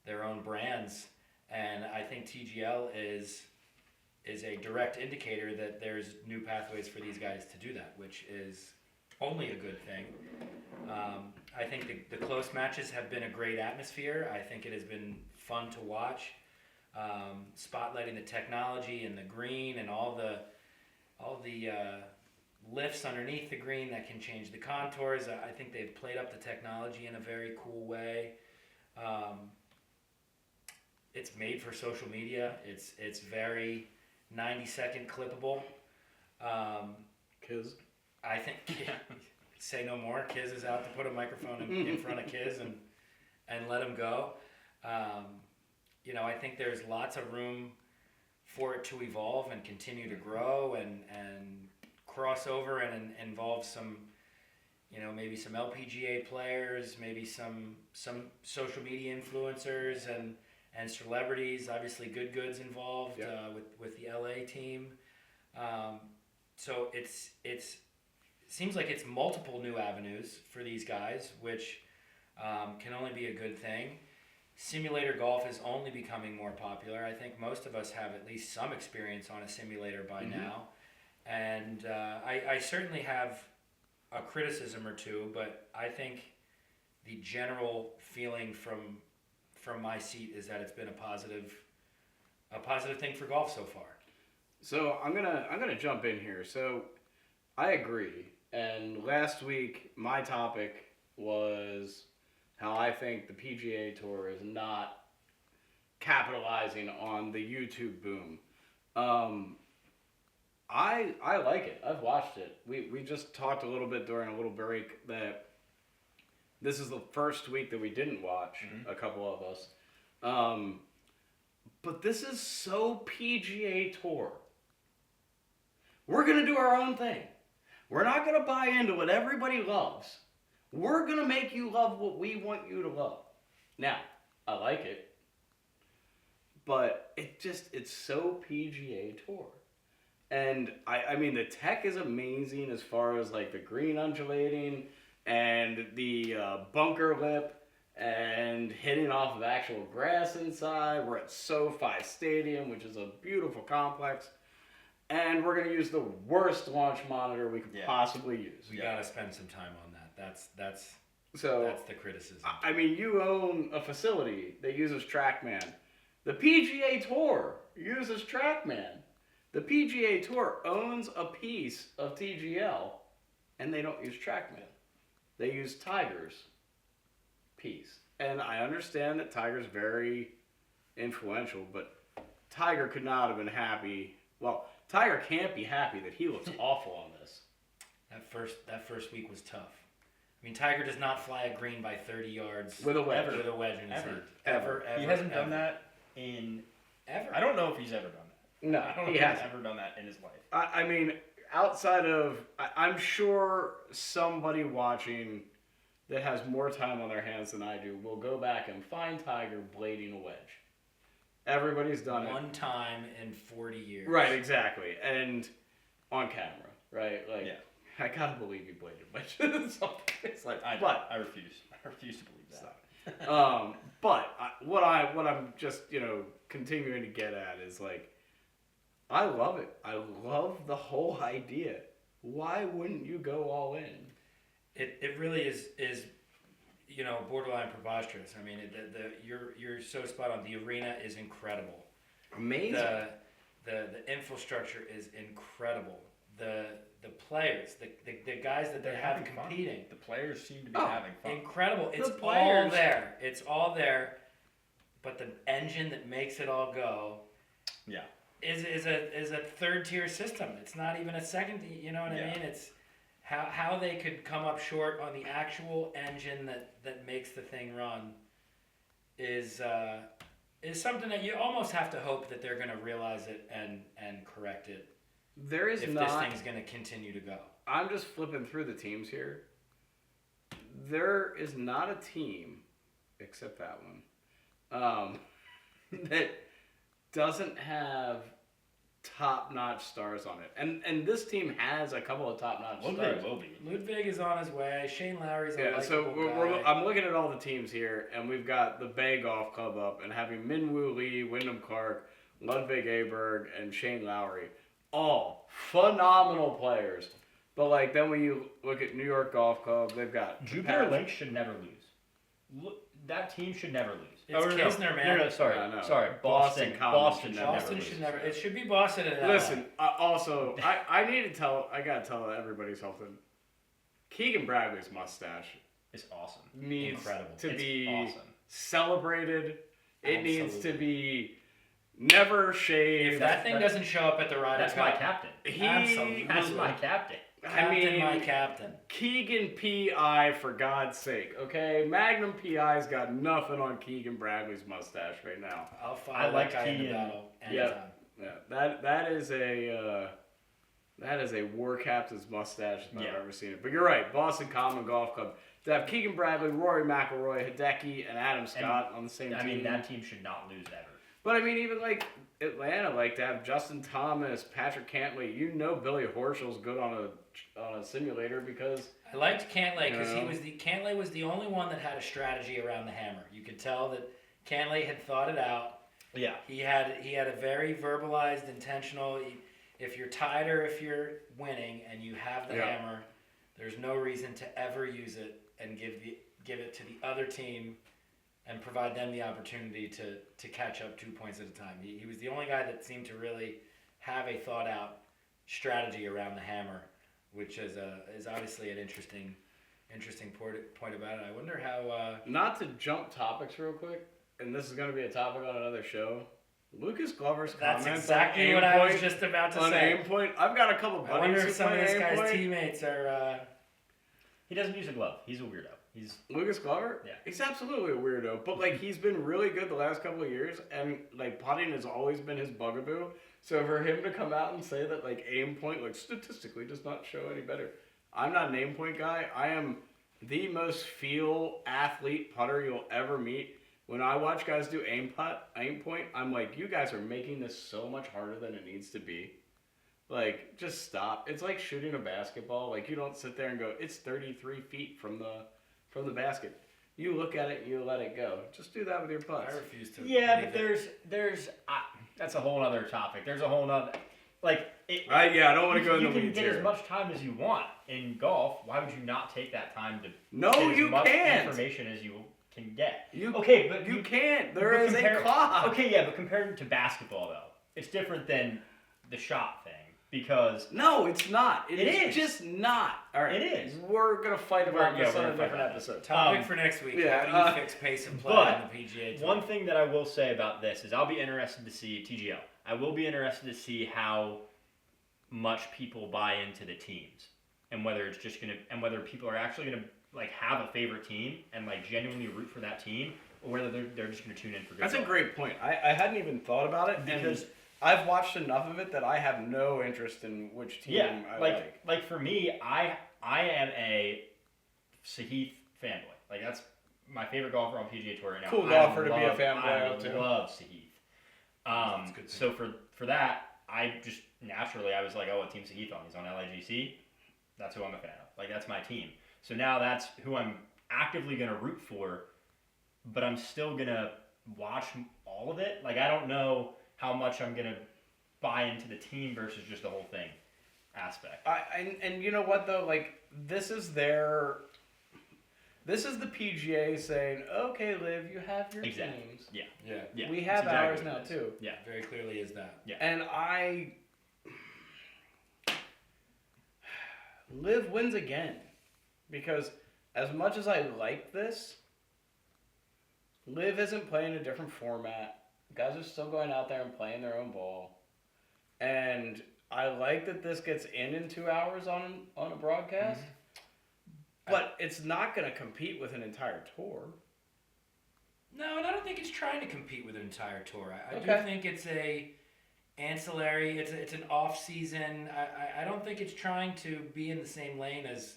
their own brands, and I think TGL is a direct indicator that there's new pathways for these guys to do that, which is only a good thing. I think the close matches have been a great atmosphere. I think it has been fun to watch, spotlighting the technology and the green and all the lifts underneath the green that can change the contours. I think they've played up the technology in a very cool way. It's made for social media. It's very 90-second clippable. Kiz. I think say no more. Kiz is out to put a microphone in front of Kiz and let him go. I think there's lots of room for it to evolve and continue to grow and cross over and involve some, maybe some LPGA players, maybe some social media influencers and celebrities. Obviously, Goods involved with the LA team. So it seems like it's multiple new avenues for these guys, which can only be a good thing. Simulator golf is only becoming more popular. I think most of us have at least some experience on a simulator by now. And I certainly have a criticism or two, but I think the general feeling from my seat is that it's been a positive thing for golf so far. So I'm gonna jump in here. So I agree. And last week my topic was how I think the PGA Tour is not capitalizing on the YouTube boom. I like it. I've watched it. We just talked a little bit during a little break that this is the first week that we didn't watch, a couple of us. But this is so PGA Tour. We're going to do our own thing. We're not going to buy into what everybody loves. We're going to make you love what we want you to love. Now, I like it. But it's so PGA Tour. And I mean, the tech is amazing as far as like the green undulating and the bunker lip and hitting off of actual grass inside. We're at SoFi Stadium, which is a beautiful complex. And we're going to use the worst launch monitor we could possibly use. We got to spend some time on that. That's the criticism. I mean, you own a facility that uses TrackMan. The PGA Tour uses TrackMan. The PGA Tour owns a piece of TGL, and they don't use TrackMan. They use Tiger's piece. And I understand that Tiger's very influential, but Tiger could not have been happy. Well, Tiger can't be happy that he looks awful on this. That first week was tough. I mean, Tiger does not fly a green by 30 yards with a wedge. With a wedge in his hand. Ever. He hasn't done that in Ever. I don't know if he's ever done that. No, I don't know he if he's hasn't. ever done that in his life. I mean, outside of, I'm sure somebody watching that has more time on their hands than I do will go back and find Tiger blading a wedge. Everybody's done it. One time in 40 years. Right, exactly. And on camera, right? Like, Yeah. I gotta believe you bladed wedges. It's like, I refuse. I refuse to believe that. But what I'm just continuing to get at is like, I love it. I love the whole idea. Why wouldn't you go all in? It really is borderline preposterous. I mean, you're so spot on. The arena is incredible. Amazing. The infrastructure is incredible. The players, the guys that they have competing. The players seem to be having fun. Incredible. It's all there. It's all there. But the engine that makes it all go is a third tier system. It's not even a second, you know what I mean? It's how they could come up short on the actual engine that makes the thing run is something that you almost have to hope that they're going to realize it and correct it. There is if not. This thing's going to continue to go. I'm just flipping through the teams here. There is not a team, except that one, that doesn't have top-notch stars on it. And this team has a couple of top-notch stars. Ludwig is on his way. Shane Lowry's a likable guy. I'm looking at all the teams here, and we've got the Bay Golf Club up, and having Minwoo Lee, Wyndham Clark, Ludwig Aberg, and Shane Lowry. All phenomenal players. But like then when you look at New York Golf Club, they've got Jupiter Lake should never lose. That team should never lose. It's Kisner, man. No, sorry. No. Sorry. Boston should never. It should be Boston and Listen, also, I gotta tell everybody something. Keegan Bradley's mustache is awesome. Needs incredible. to it's be awesome. Celebrated. It needs to be never shaved. If that thing doesn't show up at the Ryder Cup, that's my captain. That's my captain. My captain. Keegan P.I. for God's sake, okay? Magnum P.I.'s got nothing on Keegan Bradley's mustache right now. I'll follow that guy in the battle anytime. Yeah. That is a war captain's mustache if I've ever seen it. But you're right, Boston Common Golf Club. To have Keegan Bradley, Rory McIlroy, Hideki, and Adam Scott on the same team. I mean, that team should not lose ever. But I mean, even like Atlanta, like to have Justin Thomas, Patrick Cantlay. Billy Horschel's good on a simulator because I liked Cantlay because Cantlay was the only one that had a strategy around the hammer. You could tell that Cantlay had thought it out. Yeah, he had a very verbalized, intentional. If you're tied or if you're winning and you have the hammer, there's no reason to ever use it and give it to the other team. And provide them the opportunity to catch up 2 points at a time. He was the only guy that seemed to really have a thought-out strategy around the hammer, which is obviously an interesting point about it. I wonder how. Not to jump topics real quick, and this is going to be a topic on another show. Lucas Glover's comments. That's exactly what I was just about to say. On aim point, I've got a couple buddies. I wonder if some of this guy's teammates are. He doesn't use a glove. He's a weirdo. Lucas Glover? Yeah. He's absolutely a weirdo. But, like, he's been really good the last couple of years. And, like, putting has always been his bugaboo. So for him to come out and say that, like, aim point, like, statistically does not show any better. I'm not an aim point guy. I am the most feel athlete putter you'll ever meet. When I watch guys do aim point, I'm like, you guys are making this so much harder than it needs to be. Like, just stop. It's like shooting a basketball. Like, you don't sit there and go, it's 33 feet from the basket. You look at it and you let it go. Just do that with your putts. I refuse to. Yeah, but there's that's a whole other topic. There's a whole other I don't want to go in the weeds here. You can get as much time as you want in golf. Why would you not take that time to get as much information as you can get? You can't. There is a clock. Okay, yeah, but compared to basketball though, it's different than the shot thing. Because no, it's not. It is just not. All right, it is. We're gonna fight about this on a different episode. Topic for next week. How do you fix pace and play on the PGA Tour? One thing that I will say about this is I'll be interested to see TGL. I will be interested to see how much people buy into the teams. and whether whether people are actually gonna like have a favorite team and like genuinely root for that team, or whether they're just gonna tune in for good. That's golf. a great point. I hadn't even thought about it because I've watched enough of it that I have no interest in which team I like. Like for me, I am a Sahith fanboy. Like that's my favorite golfer on PGA Tour right now. Cool golfer to be a fanboy of too. I love Sahith. So for that, I just naturally I was like, oh, what team Sahith on? He's on LIGC. That's who I'm a fan of. Like that's my team. So now that's who I'm actively gonna root for, but I'm still gonna watch all of it. Like I don't know how much I'm gonna buy into the team versus just the whole thing aspect. And you know what though, like this is the PGA saying, okay, Liv, you have your teams. Yeah. We have ours now too. Yeah, very clearly is that. Yeah. And Liv wins again. Because as much as I like this, Liv isn't playing a different format. Guys are still going out there and playing their own ball. And I like that this gets in 2 hours on a broadcast. Mm-hmm. But it's not going to compete with an entire tour. No, and I don't think it's trying to compete with an entire tour. I do think it's a ancillary. It's an off season. I don't think it's trying to be in the same lane as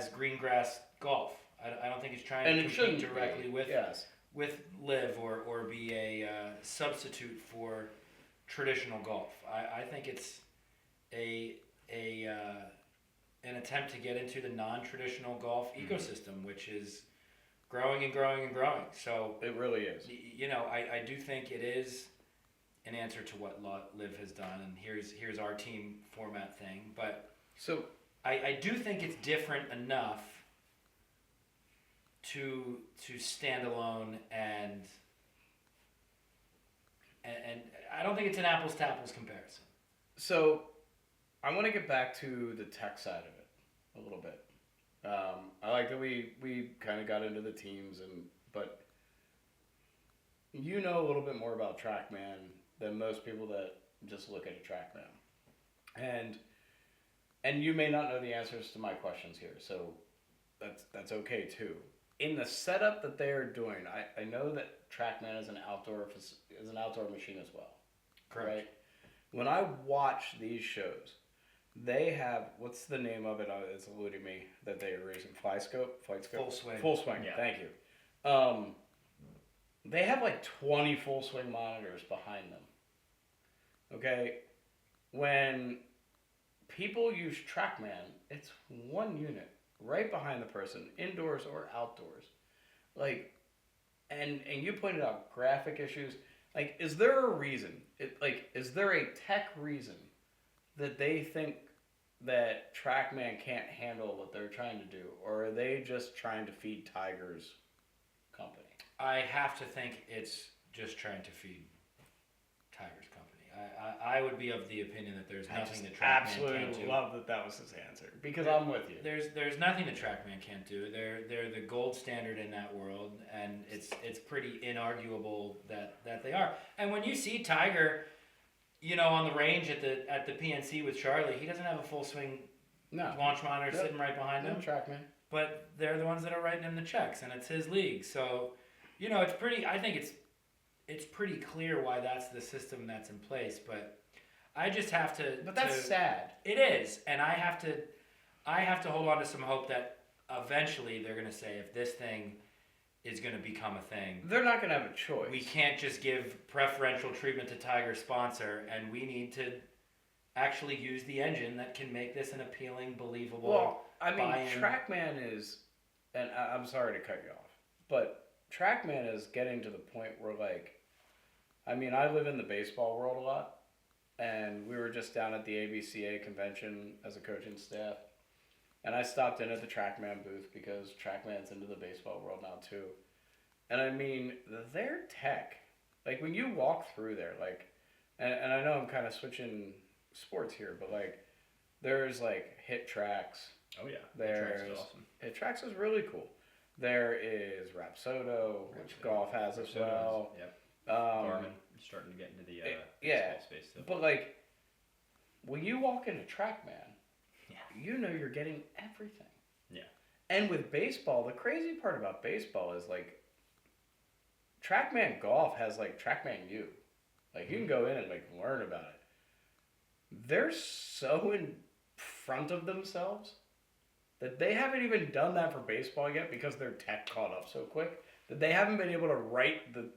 green grass golf. I don't think it's trying to compete directly with Liv or be a substitute for traditional golf. I think it's an attempt to get into the non-traditional golf ecosystem, which is growing and growing and growing. So it really is. You know, I do think it is an answer to what Liv has done, and here's our team format thing. But so I do think it's different enough to stand alone, and I don't think it's an apples to apples comparison. So I want to get back to the tech side of it a little bit. I like that we kind of got into the teams, but you know a little bit more about TrackMan than most people that just look at a TrackMan, and you may not know the answers to my questions here, so that's okay too. In the setup that they are doing, I know that TrackMan is an outdoor machine as well. Correct. Right? When I watch these shows, they have, what's the name of it? It's eluding me that they are raising. Flight scope. Full swing. Full swing. Yeah. Thank you. They have like 20 full swing monitors behind them. Okay, when people use TrackMan, it's one unit right behind the person, indoors or outdoors. Like, and you pointed out graphic issues. Like, is there a reason? Is there a tech reason that they think that TrackMan can't handle what they're trying to do, or are they just trying to feed Tiger's company? I have to think it's just trying to feed Tiger's company. I would be of the opinion that there's nothing that TrackMan can't do. Absolutely love that was his answer, because I'm with you. There's nothing that TrackMan can't do. They're the gold standard in that world, and it's pretty inarguable that they are. And when you see Tiger, you know, on the range at the PNC with Charlie, he doesn't have a full swing launch monitor sitting right behind him. TrackMan. But they're the ones that are writing him the checks, and it's his league. So, you know, it's pretty. I think it's pretty clear why that's the system that's in place. But I just have to. But that's sad. It is, and I have to hold on to some hope that eventually they're going to say, if this thing is going to become a thing, they're not going to have a choice. We can't just give preferential treatment to Tiger's sponsor, and we need to actually use the engine that can make this an appealing, believable. Well, I mean, buy-in. TrackMan is, and I'm sorry to cut you off, but TrackMan is getting to the point where, like, I mean, I live in the baseball world a lot, and we were just down at the ABCA convention as a coaching staff, and I stopped in at the TrackMan booth because TrackMan's into the baseball world now too. And I mean, their tech, like when you walk through there, like, and I know I'm kind of switching sports here, but like, there's like Hit Tracks. Oh yeah, There's awesome. Hit Tracks is really cool. There is Rapsodo, which golf has as well. Yep. Garmin starting to get into the baseball space too. But like, when you walk into TrackMan, you know you're getting everything. Yeah. And with baseball, the crazy part about baseball is like TrackMan Golf has like TrackMan U. Like you can go in and like learn about it. They're so in front of themselves that they haven't even done that for baseball yet because their tech caught up so quick that they haven't been able to write the,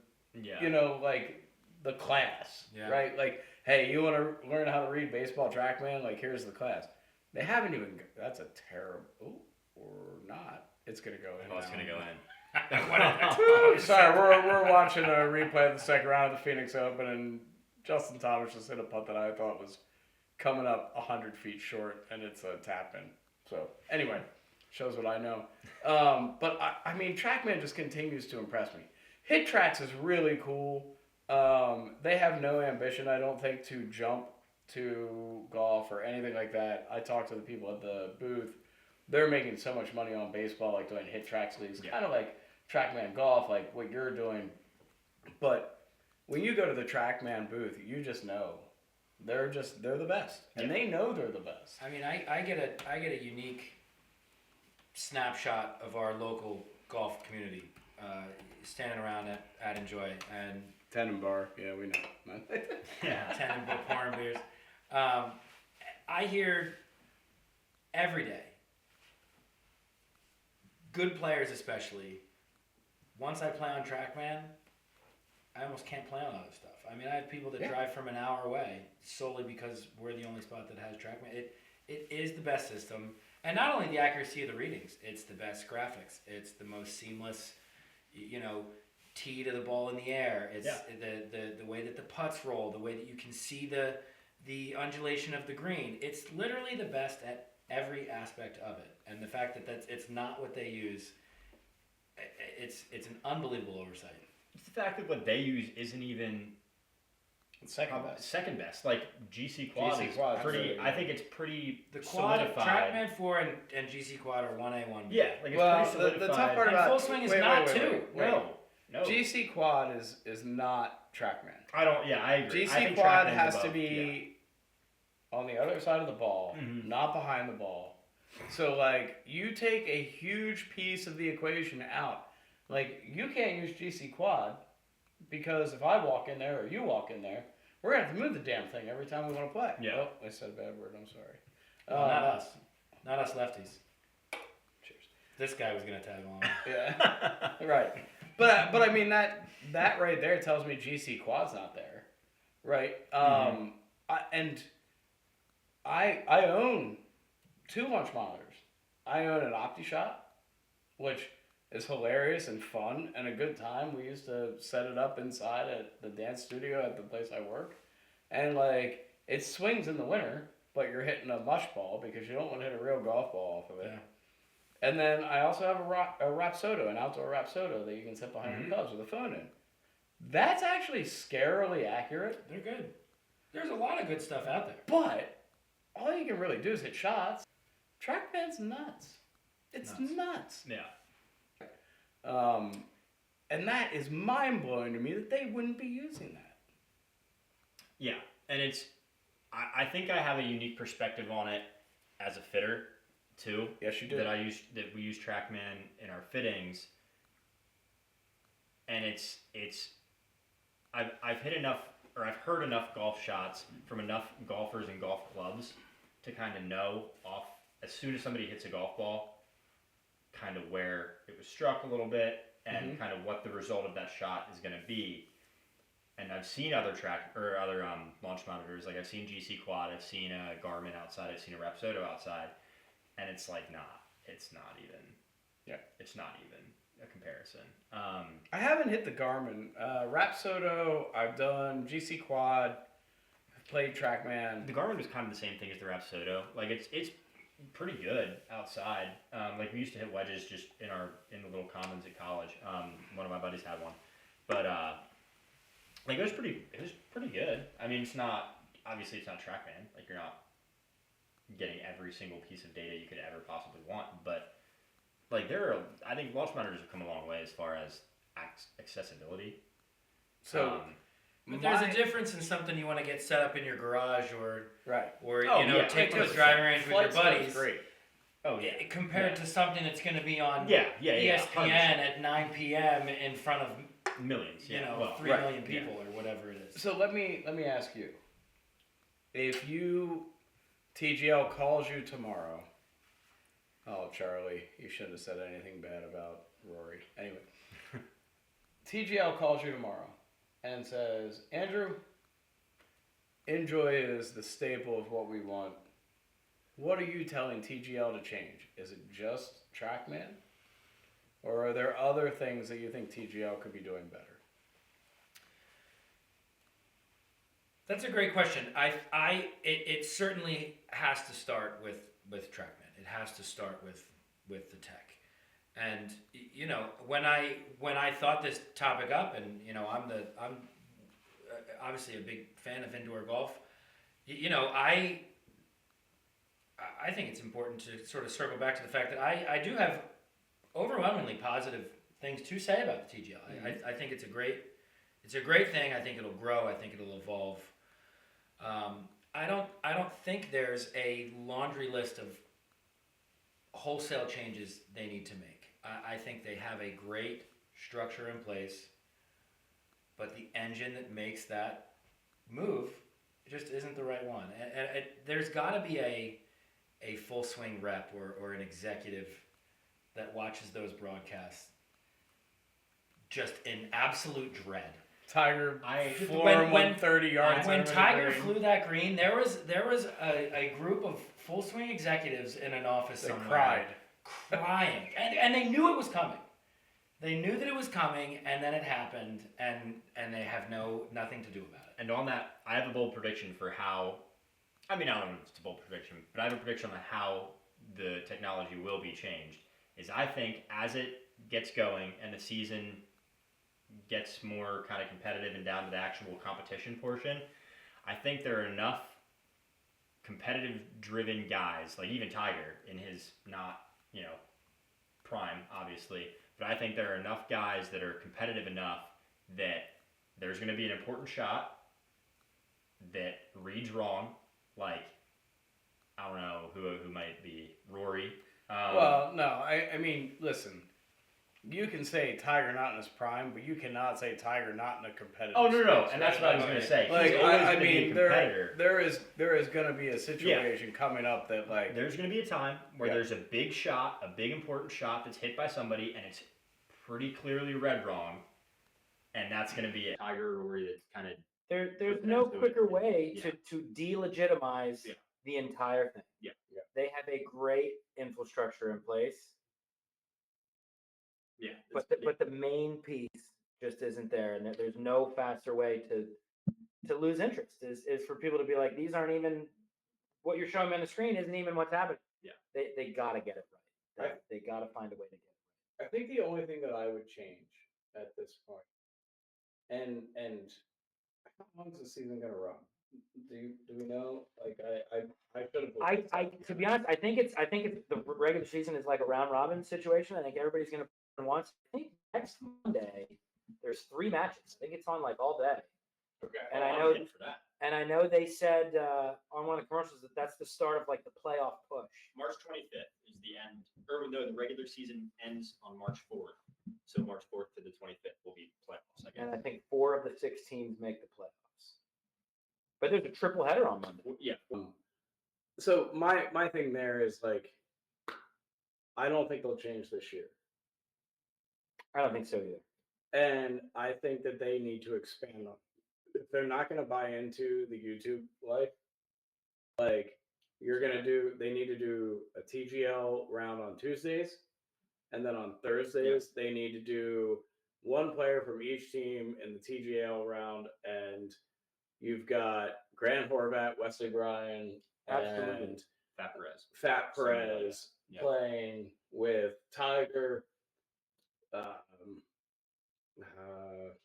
like the class, right? Like, hey, you want to learn how to read baseball TrackMan? Like, here's the class. They haven't even. That's a terrible, or not. It's gonna go in. Oh, it's gonna go in. Sorry, we're watching a replay of the second round of the Phoenix Open, and Justin Thomas just hit a putt that I thought was coming up 100 feet short, and it's a tap in. So anyway, shows what I know. But I mean, TrackMan just continues to impress me. HitTrax is really cool. They have no ambition, I don't think, to jump to golf or anything like that. I talked to the people at the booth. They're making so much money on baseball, like doing HitTrax leagues, kind of like TrackMan Golf, like what you're doing. But when you go to the TrackMan booth, you just know they're the best, and they know they're the best. I mean, I get a unique snapshot of our local golf community, standing around at Enjoy and Tenenbar, yeah, we know. Tenenbar pouring beers. I hear every day, good players especially, once I play on TrackMan, I almost can't play on other stuff. I mean, I have people that drive from an hour away solely because we're the only spot that has TrackMan. It is the best system. And not only the accuracy of the readings, it's the best graphics. It's the most seamless, tee to the ball in the air. It's the way that the putts roll, the way that you can see the undulation of the green. It's literally the best at every aspect of it. And the fact that it's not what they use, it's an unbelievable oversight. It's the fact that what they use isn't even second best. Like GC Quad is pretty. I think it's pretty the quad, solidified. TrackMan 4 and GC Quad are 1A, 1B. Yeah, like it's pretty solidified. The tough part about Full Swing is not too. No. GC Quad is not TrackMan. I agree. GC Quad has to be on the other side of the ball, not behind the ball. So like you take a huge piece of the equation out. Like you can't use GC Quad because if I walk in there or you walk in there, we're gonna have to move the damn thing every time we want to play. Yeah. Oh, I said a bad word. I'm sorry. Not us lefties. Cheers. This guy was gonna tag along. Yeah. Right. But I mean that right there tells me GC Quad's not there, right? I own 2 launch monitors. I own an OptiShot, which is hilarious and fun and a good time. We used to set it up inside at the dance studio at the place I work, and like it swings in the winter, but you're hitting a mush ball because you don't want to hit a real golf ball off of it. Yeah. And then I also have a Rapsodo, an outdoor Rapsodo that you can sit behind your clubs with a phone in. That's actually scarily accurate. They're good. There's a lot of good stuff out there. But all you can really do is hit shots. TrackMan's nuts. It's nuts. Yeah. And that is mind-blowing to me that they wouldn't be using that. Yeah, and I think I have a unique perspective on it as a fitter, too. Yes, you do. That we use TrackMan in our fittings, and I've hit enough, or I've heard enough golf shots from enough golfers and golf clubs to kind of know off as soon as somebody hits a golf ball, kind of where it was struck a little bit and kind of what the result of that shot is going to be. And I've seen other launch monitors, like I've seen GC Quad, I've seen a Garmin outside, I've seen a Rapsodo outside, and it's like, it's not even a comparison. I haven't hit the Garmin. Rapsodo, I've done GC Quad, I've played TrackMan. The Garmin was kind of the same thing as the Rapsodo. Like it's pretty good outside. Like we used to hit wedges just in the little commons at college. One of my buddies had one, but like it was pretty good. I mean, it's not TrackMan. Like you're not getting every single piece of data you could ever possibly want, but like I think launch monitors have come a long way as far as accessibility. So But there's a difference in something you want to get set up in your garage or Oh, take to a driving range with your buddies. Great. Oh yeah. Compared to something that's going to be on ESPN 100%. At 9 p.m. in front of millions, 3 million people or whatever it is. So let me ask you, if TGL calls you tomorrow. Oh, Charlie, you shouldn't have said anything bad about Rory. Anyway, TGL calls you tomorrow and says, Andrew, Enjoy is the staple of what we want. What are you telling TGL to change? Is it just TrackMan? Or are there other things that you think TGL could be doing better? That's a great question. It certainly has to start with TrackMan. It has to start with the tech. And when I thought this topic up, and I'm obviously a big fan of indoor golf. I think it's important to sort of circle back to the fact that I do have overwhelmingly positive things to say about the TGL. Mm-hmm. I think it's a great thing. I think it'll grow. I think it'll evolve. I don't think there's a laundry list of wholesale changes they need to make. I think they have a great structure in place, but the engine that makes that move just isn't the right one. And there's got to be a full swing rep or an executive that watches those broadcasts just in absolute dread. Tiger flooring 130 yards. When Tiger flew that green, there was a group of full swing executives in an office somewhere crying, and they knew it was coming. They knew that it was coming, and then it happened, and they have nothing to do about it. And on that, I have a bold prediction for how. I mean, I don't know if it's a bold prediction, but I have a prediction on how the technology will be changed. I think as it gets going and the season gets more kind of competitive and down to the actual competition portion, I think there are enough competitive-driven guys, like even Tiger in his not, prime, obviously, but I think there are enough guys that are competitive enough that there's going to be an important shot that reads wrong, like, I don't know who might be, Rory. Well, no, I mean, listen. You can say Tiger not in his prime, but you cannot say Tiger not in a competitive. Oh no, and that's what I was going to say. Like I mean, there is going to be a situation coming up that like there's going to be a time where there's a big shot, a big important shot that's hit by somebody, and it's pretty clearly read wrong, and that's going to be a Tiger or Rory that's kind of there's no quicker way to delegitimize the entire thing. Yeah, they have a great infrastructure in place. Yeah, but the main piece just isn't there, and there's no faster way to lose interest is for people to be like, these aren't even what you're showing me on the screen isn't even what's happening. Yeah, they gotta get it right. They gotta find a way to get it right. I think the only thing that I would change at this point, and how long is the season gonna run? Do we know? Like I should have. To be honest, I think it's the regular season is like a round robin situation. I think everybody's gonna once. I think next Monday there's 3 matches. I think it's on like all day. Okay. And I know they said on one of the commercials that that's the start of like the playoff push. March 25th is the end. Or no, the regular season ends on March 4th. So March 4th to the 25th will be playoffs, I guess. And I think 4 of the 6 teams make the playoffs. But there's a triple header on Monday. Yeah. So my thing there is like, I don't think they'll change this year. I don't think so either. And I think that they need to expand on. If they're not going to buy into the YouTube life, like they need to do a TGL round on Tuesdays, and then on Thursdays they need to do one player from each team in the TGL round, and you've got Grant Horvat, Wesley Bryan, and Fat Perez playing with Tiger.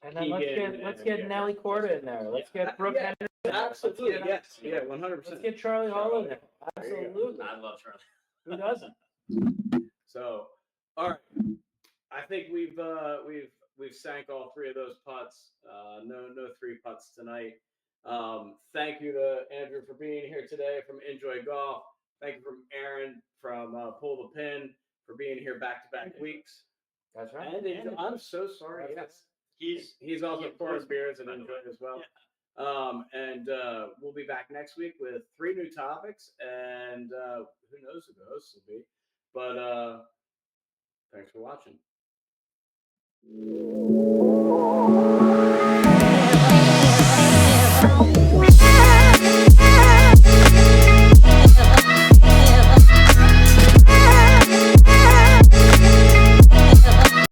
And then let's get Nelly Corda in there. Let's get Brooke Henderson. Absolutely, yes, 100%. Let's get Charlie Hall in there. Absolutely, I love Charlie. Who doesn't? So, all right, I think we've we've sank all 3 of those putts. No 3 putts tonight. Thank you to Andrew for being here today from Enjoy Golf. Thank you from Aaron from Pull the Pin for being here back-to-back weeks. That's right. And I'm so sorry. Yes, he's also pouring beers and Enjoy as well. Yeah. And we'll be back next week with 3 new topics, and who knows who the hosts will be. But thanks for watching.